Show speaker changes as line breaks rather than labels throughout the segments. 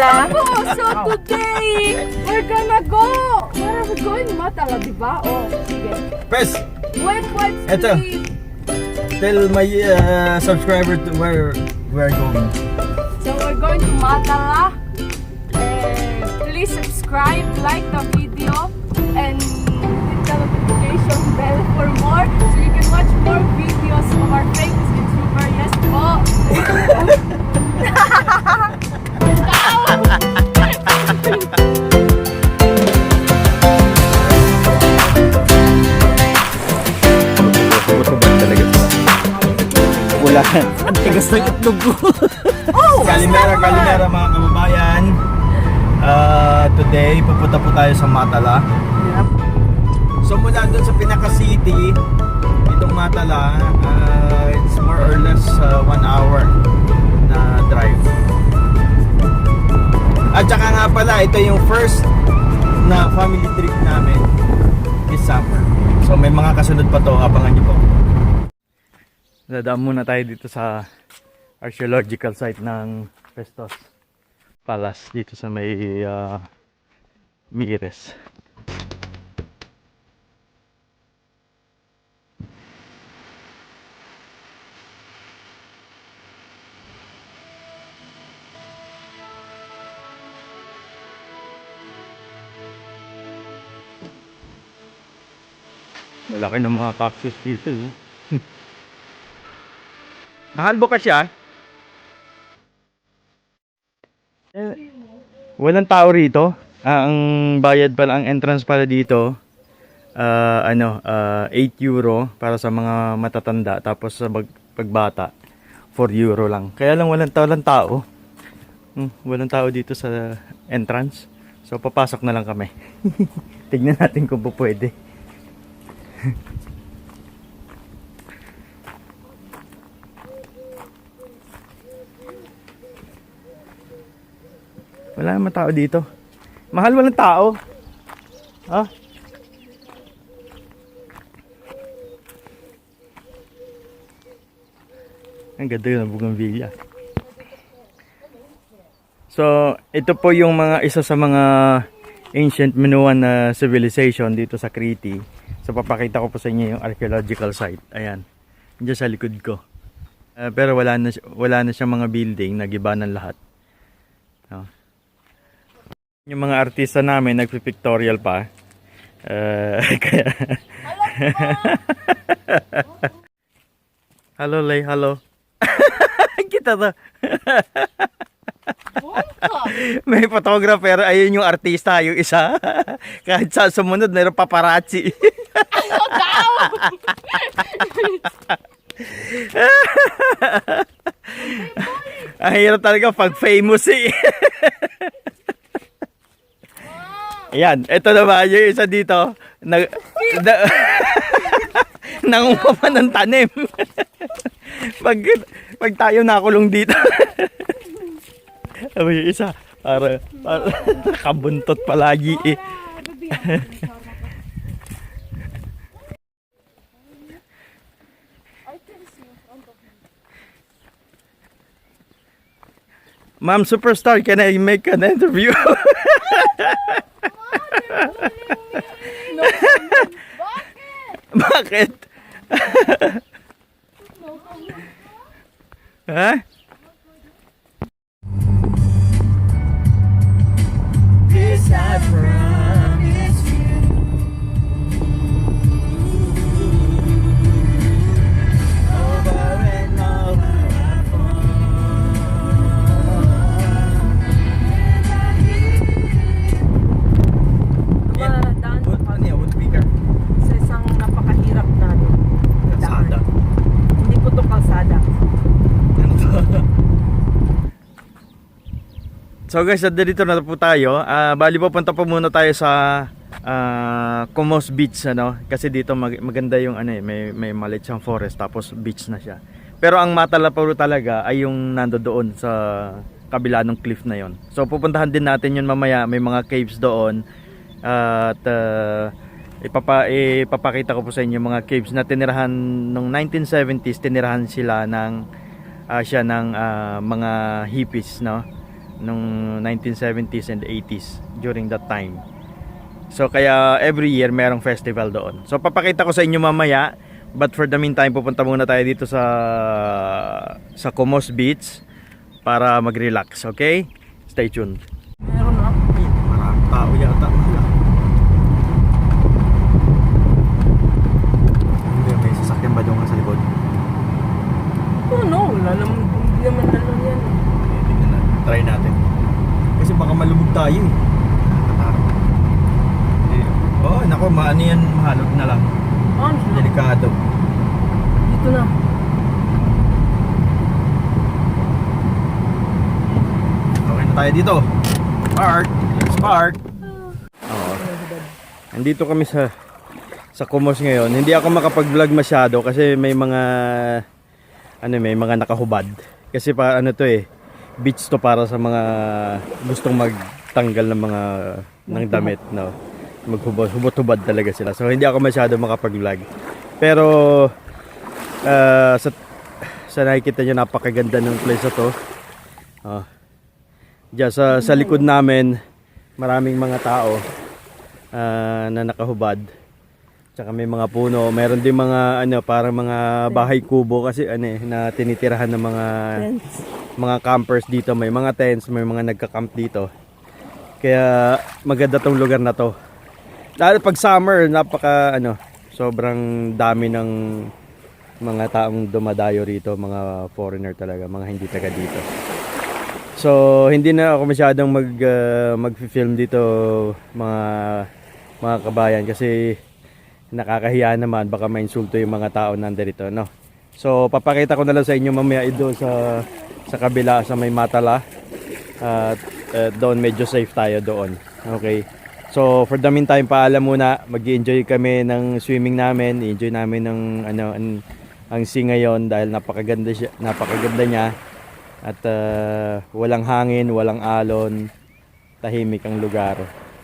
Matala. Oh, so today, we're gonna go. Where are we going? Matala, di ba? Oh, sige.
Press!
Wait,
Eto.
please.
Tell my subscriber to where we're going.
So we're going to Matala. Please subscribe, like the video, and hit the notification bell for more so you can watch more videos of our famous YouTuber. Yes po.
Wala. Ang tigas ng itlog ko. Kalimera mga kababayan. Today, pupunta po tayo sa Matala.
Yep.
So mula doon sa pinaka-city, itong Matala, it's more or less 1 hour na drive. At saka nga pala, ito yung first na family trip namin this summer. So may mga kasunod pa to, abangan niyo po. Dadaan muna tayo dito sa archaeological site ng Festus Palace dito sa may Mieres. Malaki ng mga cactus dito. Nakalbo ka siya? Walang tao rito. Ang bayad pala, ang entrance pala dito, 8 euro para sa mga matatanda. Tapos sa pagbata, 4 euro lang. Kaya lang walang tao. Walang tao dito sa entrance. So papasok na lang kami. Tignan natin kung pwede. Wala naman tao dito. Mahal, walang tao. Ha? Ang ganda ng bougainvillea. So, ito po yung isa sa mga ancient Minoan civilization dito sa Crete. So, papakita ko po sa inyo yung archaeological site. Ayan. Diyan sa likod ko. Pero wala na siyang mga building, nagiba ng lahat. Yung mga artista namin nagpi-pictorial pa. Kaya hello, Lay, hello. Kita to. May photographer, ayun yung artista, yung isa. Kahit sa sumunod, mayroong paparazzi. Ang hirap talaga pag famous eh. Ayan, ito naman yung isa dito. Nangunguha pa ng tanim. pag tayo nakulong dito. Yung isa, para kabuntot palagi eh. Ma'am Superstar, can I make an interview? Bakit? Ha? This I promise you. Over and over I fall.
Sa isang napakahirap na
Kalsada.
Hindi po ito kalsada.
So guys, dito na po tayo. Bali pupunta po muna tayo sa Comos Beach, ano? Kasi dito maganda yung may maliit siyang forest tapos beach na siya. Pero ang Matala po talaga ay yung nando doon sa kabila ng cliff na yon. So pupuntahan din natin yun mamaya, may mga caves doon. At ipapakita ko po sa inyo mga caves na tinirahan nung 1970s, tinirahan sila ng mga hippies, no? nung 1970s and 80s during that time. So kaya every year merong festival doon. So papakita ko sa inyo mamaya, but for the meantime pupunta muna tayo dito sa Como's Beach para mag-relax, okay? Stay tuned.
Meron na.
Maraming tao yata. May sasakyan ba doon sa likod?
Oh no, wala naman, hindi naman ano yan.
Tingnan natin. Try natin. Kasi baka malubog tayo eh. Oh, nako, maano yan, mahalog na lang.
Ano?
Delikado.
Dito na.
Okay na tayo dito. Park. Let's park. Oo. Andito kami sa Como's ngayon. Hindi ako makapag-vlog masyado kasi may mga may mga nakahubad. Kasi pa ano to beach to para sa mga gustong magtanggal ng mga ng damit, no. Maghubot-hubad talaga sila. So hindi ako masyado makapag-vlog. Pero sa nakikita nyo, napakaganda ng place na to. Diyan sa likod namin, maraming mga tao na nakahubad. Tsaka may mga puno. Meron din mga parang mga bahay kubo kasi na tinitirahan ng mga campers dito. May mga tents, may mga nagka-camp dito. Kaya maganda tong lugar na to. Lalo pag summer, sobrang dami ng mga taong dumadayo rito, mga foreigner talaga, mga hindi taga dito. So, hindi na ako masyadong mag-film dito, mga kabayan, kasi nakakahiya naman, baka mainsulto yung mga tao nandito, no? So, papakita ko na lang sa inyo mamaya doon sa kabila, sa may Matala. At doon medyo safe tayo doon. Okay. So, for the meantime, paalam muna. Mag-enjoy kami ng swimming namin. I-enjoy namin ng ang sea ngayon dahil napakaganda niya. At walang hangin, walang alon. Tahimik ang lugar.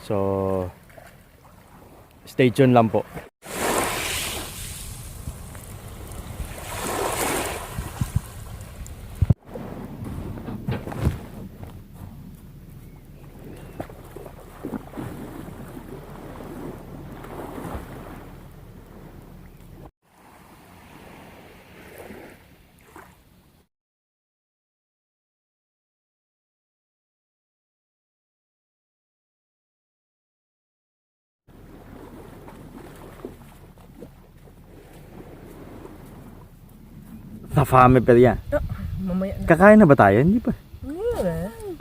So, stay tuned lang po. Tafame pa yan.
Mamaya na.
Kakain na ba tayo? Hindi pa.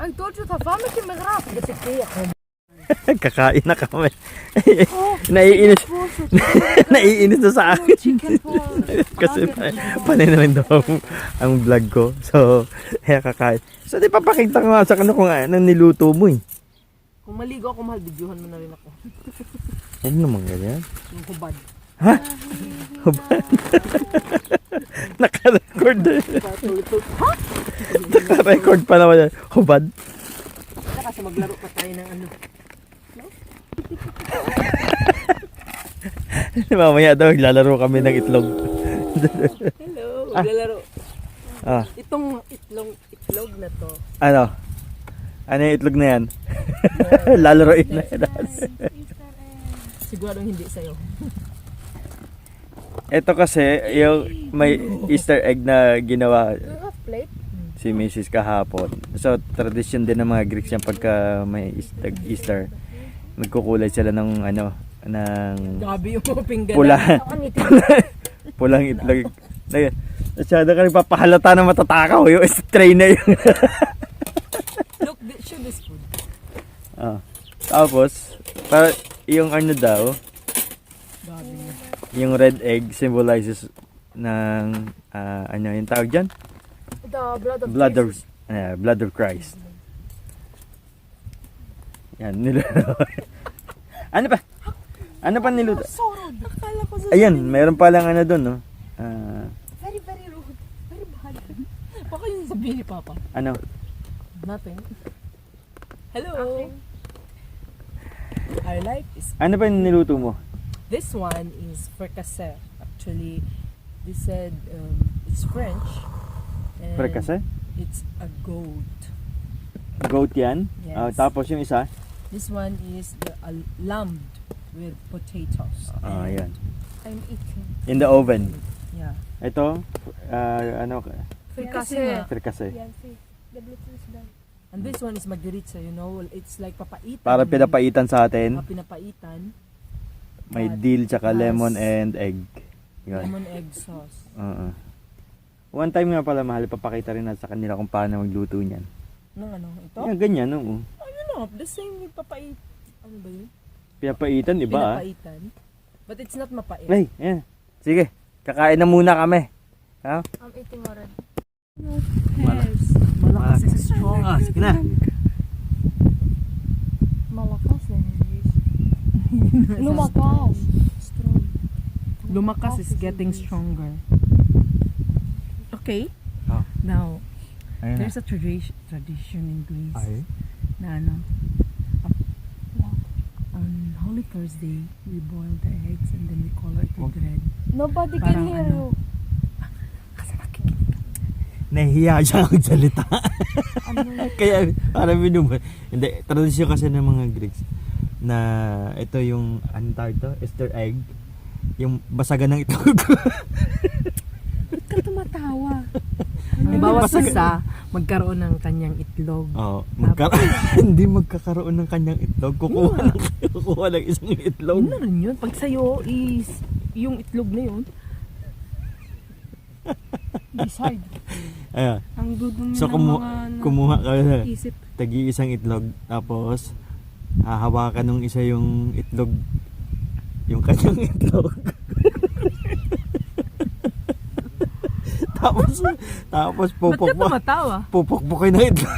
I told you, tafame ki megrap. Kasi kaya ako.
Kakain na kami. Naiinis. Naiinis na sa akin. Kasi panay na rin daw ang vlog ko. So, kaya kakain. So, di papakita ko nga sa kung anong niluto mo eh.
Kung maligo ako, mahal, videohan mo na rin ako.
Ano naman ganyan?
Yung hubad.
Ha? Hubad? Naka-record na.
Ha?
Naka-record pa naman yan. Hubad?
Kasi maglaro pa tayo ng
Mamaya daw, maglalaro kami ng itlog.
Hello, maglalaro. Itong itlog na to.
Ano? Ano yung itlog na yan? Lalaroin na yan.
Siguradong hindi sa'yo.
Ito kasi, yung may Easter egg na ginawa
Do you have plate?
si Mrs. kahapon. So, tradisyon din ng mga Greeks yan pagka may Easter. Nagkukulay sila ng ng
Gabi yung mga pinggan.
pulang itlog. Masyado ka nagpapahalata na matatakaw. Yung stray na yun.
Look, show this food.
Tapos, para yung daw, yung red egg symbolizes ng yung tawag dyan?
The blood of Jesus.
Blood of Christ. Yan, niluto. Ano pa? Ano pa niluto?
Akala ko sa
Ayan, mayroon pa lang doon, no?
very, very rude. Very bad. Baka yung sabihin ni Papa.
Ano?
Nothing. Hello. I like this.
Ano pa niluto mo?
This one is fricassee. Actually, they said it's French. And
Fricassee?
it's a goat.
Goat yan?
Yes.
Tapos yung isa?
This one is the lamb with potatoes.
Ayan.
I'm eating.
In the oven.
Yeah.
Ito, ano,
Fricase.
fricase.
Yan, see. The Bluetooth is done.
And this one is magdiritsa, you know. It's like papaitan.
Para pinapaitan sa atin.
Pinapaitan.
May dill tsaka
Plus
lemon and egg. Yun.
Lemon egg sauce.
One time nga pala, mahal, papakita rin natin sa kanila kung paano magluto niyan.
Nung ano? Ito?
Yan, ganyan, no?
Ano? The same with papait. Ano ba yun?
Pinapaitan, iba ah.
Pinapaitan. But it's not mapait.
Ay, yan. Sige, kakain na muna kami. Ha?
I'm eating already.
Malakas is strong.
Sige na.
Malakas na Lumakas. Strong.
Lumakas is getting stronger. Okay.
Oh.
Now,
Ayun na.
there's a tradition in Greece
Ay.
na ano, on Holy Thursday, we boil the eggs and then we color it with red.
Nobody
Parang
can hear
ano.
you.
Kasi nakikinig.
Nahihiya siya magsalita.
Ano?
Kaya, parang minum. Hindi, tradisyon kasi ng mga Greeks na ito yung, ano tawag ito? Easter egg. Yung basagan ng itlog.
Ba't ka tumatawa?
Halimbawa isa, magkaroon ng kanyang itlog.
Oo. Hindi magkakaroon ng kanyang itlog. Kukuha ng isang itlog.
Yun na rin yun. Pag sa'yo is yung itlog na yun.
Decide.
Ayan.
Ang dudumi
So,
ng mga
kumuha ka na.
isip.
Tagi isang itlog. Tapos, hahawakan nung isa yung itlog. Yung kanyang itlog. tapos
Ba't ka tumatawa?
pupukpukin na itlog.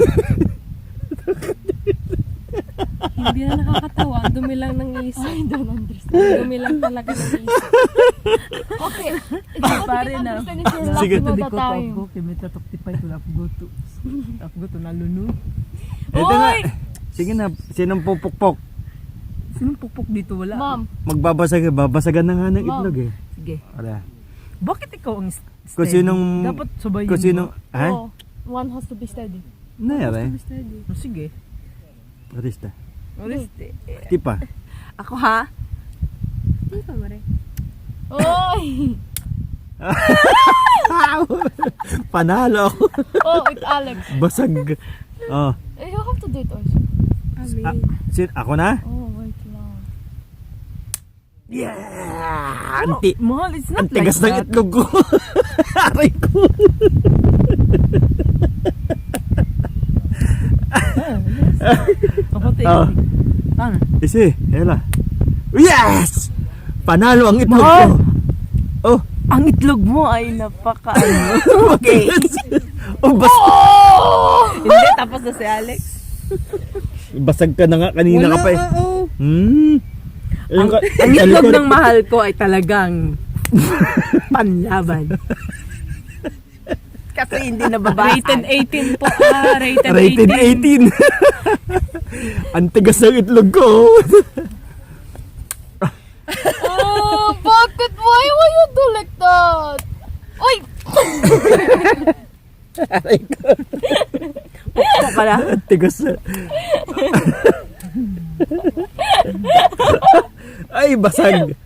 Hindi na nakakatawa. Ang dumi lang ng isip. I don't understand. Ang dumi lang talaga ng isip. Okay.
Pare na.
Sige.
Hindi ko to kimita taktipay ko lapgoto. Lapgoto na lunu.
Ito na. Sige na. Sinong pupukpok?
Sinong pukpok dito? Wala.
Mom.
Babasagan na nga ng
Ma'am.
itlog eh.
Sige.
Wala.
Bakit ikaw ang
Kung
steady?
sinong-
Dapat sabayin
Kung sino,
mo.
ha?
Oh, one has to be steady.
Nayari?
Steady.
Oh, sige.
Arista.
Oriste.
Tipa.
Ako ha?
Hindi pa mare. Oy!
Panalo ako.
Oh, with Alex.
Basag. Oh.
You have to do it also.
Ako na?
Oh, wait lang.
Yeah!
Oh, mahal, it's not
Ang tigas
like
ng
that.
itlog ko. Aray ko.
Ako tayo.
Oh.
Tama.
Isi, Ella. Yes! Panalo ang itlog
Mahal!
ko. Oh,
Ang itlog mo ay napaka okay.
oh,
Hindi, tapos na si Alex.
basag ka na nga kanina ka pa eh.
Ang itlog ng mahal ko ay talagang panlaban. Kasi hindi nababasa.
Rated 18 po. Rated,
Rated 18. Ang tigas ng itlog ko.
Oh, bakit? Why will you do like that? Oy!
Aray ko.
Pukpok ka na.
Ang tigas na. Ay, basag.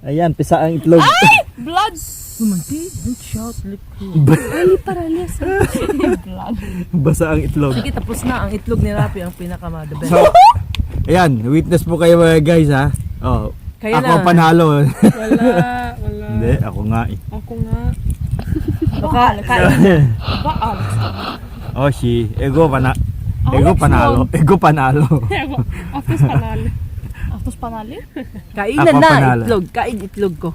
Ayan, pisa ang itlog.
Blood!
Sumanti, don't shout like
Ay, paralyas. Blood.
Basa ang itlog.
Sige, tapos na. Ang itlog ni Rapi ang pinaka-the best.
So, ayan, witness po kayo mga guys ha. Oh,
Kaya
ako
na.
panalo.
Wala.
Hindi, ako nga eh.
Ako nga.
Baka, kain.
Ba, Alex?
Oh, ego
Alex
panalo.
won.
Ego panalo.
Aftos panali. Aftos panali?
Kainan
Ako
na,
panalo.
itlog. Kain itlog ko.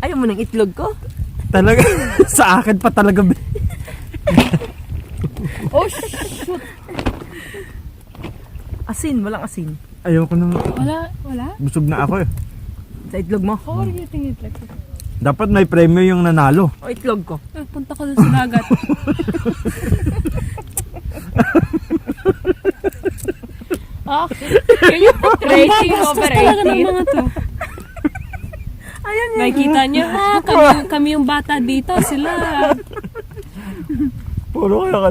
Ayaw mo ng itlog ko?
Talaga, sa akin pa talaga.
Oh, shoot.
Asin, walang asin.
Ayoko nang,
Wala?
busog na ako eh.
Sa itlog mo.
How are you eating it like that?
Dapat may premyo yung nanalo.
O itlog ko.
Punta ka dun sa dagat. Can you put rating over rating? Mga to.
Ayan yan.
Nakikita niyo, kami yung bata dito, sila.
Puro kayo ka.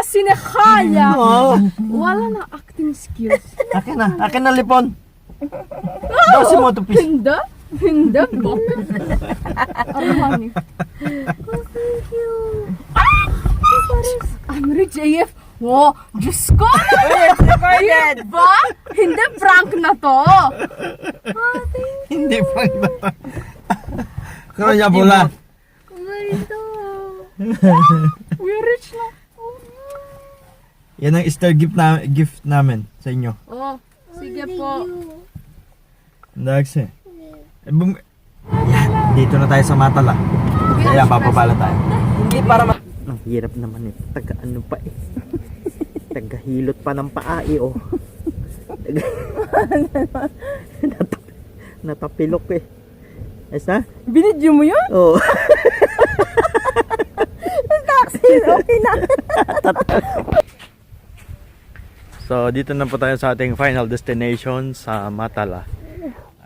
na sinakaya.
Oo.
Wala na acting skills.
Akin na lipon. Daw si mo to piece.
Hindi? Hindi ba? Armani.
Thank you.
I'm rich AF. Oh, Diyos ko!
Recorded.
Ba? Hindi prank na to.
Hindi pa ito. Kaya niya pula.
Ganito.
We're rich na.
Yan ang Easter gift namin sa inyo.
Oh, sige po.
Dags eh. Yan, dito na tayo sa Matala. Kaya bababa tayo.
Hindi para
Ang hirap naman eh. Taga ano pa eh. Tagahilot pa ng paa eh oh. Natapilok eh. Ayos na?
Binidyo mo yun?
Oo.
Taxi, okay na.
So dito na po tayo sa ating final destination sa Matala.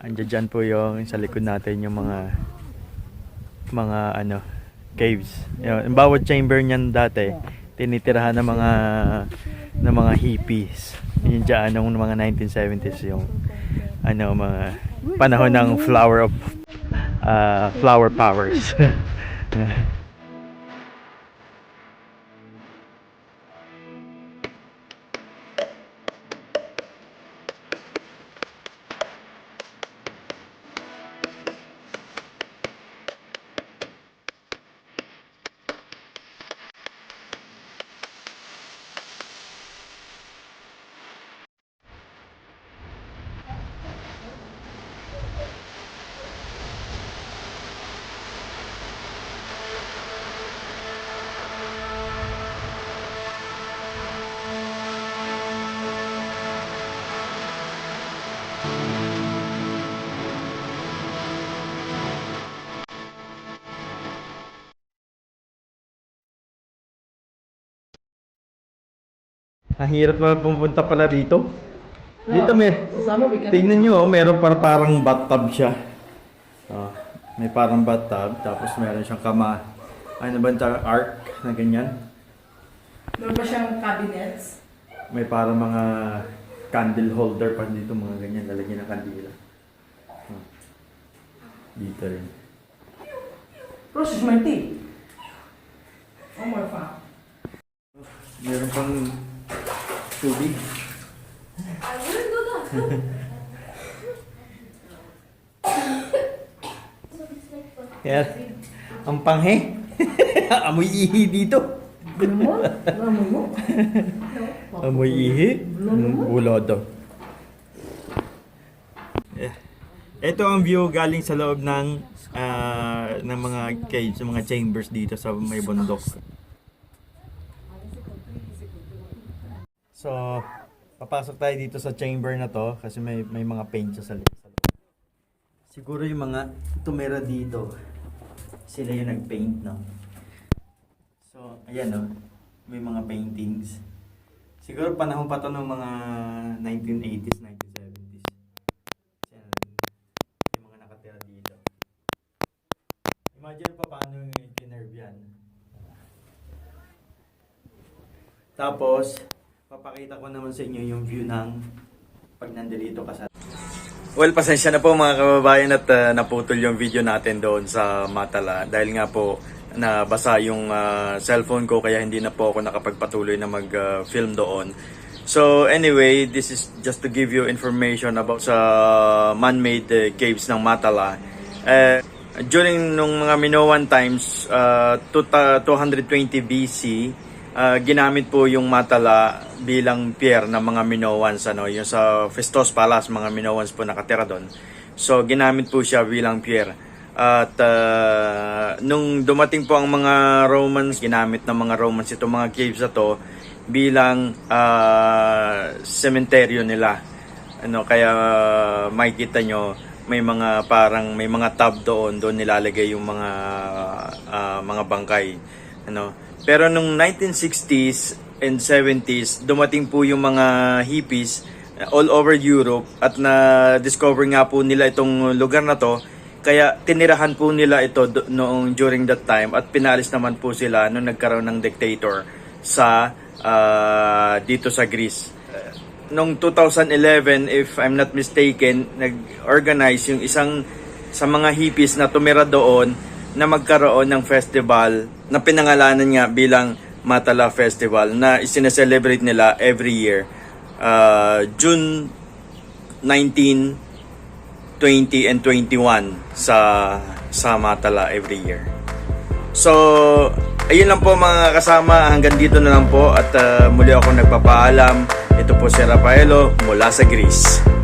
Andiyan dyan po yung sa likod natin yung mga ano caves. Yung bawat chamber niyan dati tinitirahan ng mga hippies. Yun dyan nung mga 1970s yung ano mga panahon ng flower powers. Ang hirap naman pumunta pala dito. Dito tingnan nyo, meron parang bathtub siya. May parang bathtub, tapos meron siyang ano ba yung arc na ganyan.
Meron ba siyang cabinets?
May parang mga candle holder pa dito, mga ganyan, lalagyan ng kandila. Dito rin.
Process my tea. One more fa.
Meron pang tubig.
I wouldn't do that.
Yan. Ang panghe. Amoy ihi dito. Amoy ihi. Wala daw. Ito ang view galing sa loob ng mga caves, mga chambers dito sa may bundok. So, papasok tayo dito sa chamber na to kasi may mga paint sa loob. Siguro yung mga tumira dito, sila yung nag-paint, no? So, ayan, no? May mga paintings. Siguro panahon pa to ng mga 1980s, 1970s. Ayan, yung mga nakatira dito. Imagine pa paano yung kinerve yan. Tapos, papakita ko naman sa inyo yung view ng pag nandito ka sa... Well, pasensya na po mga kababayan at naputol yung video natin doon sa Matala dahil nga po nabasa yung cellphone ko kaya hindi na po ako nakapagpatuloy na mag-film doon. So anyway, this is just to give you information about sa man-made caves ng Matala. During nung mga Minoan times, 220 BC, ginamit po yung Matala bilang pier ng mga Minoans, yung sa Festus Palace, mga Minoans po nakatira doon. So ginamit po siya bilang pier. At nung dumating po ang mga Romans, ginamit ng mga Romans itong mga caves na to bilang sementeryo nila. Kaya makikita nyo may mga parang may mga tub doon nilalagay yung mga bangkay. Pero nung 1960s and 70s, dumating po yung mga hippies all over Europe at na-discover nga po nila itong lugar na to. Kaya tinirahan po nila ito noong during that time at pinalis naman po sila nung nagkaroon ng dictator sa dito sa Greece. Noong 2011, if I'm not mistaken, nag-organize yung isang sa mga hippies na tumira doon na magkaroon ng festival na pinangalanan nga bilang Matala Festival na isineselebrate nila every year. June 19, 20, and 21 sa Matala every year. So, ayun lang po mga kasama. Hanggang dito na lang po at muli ako nagpapaalam. Ito po si Rafaelo mula sa Greece.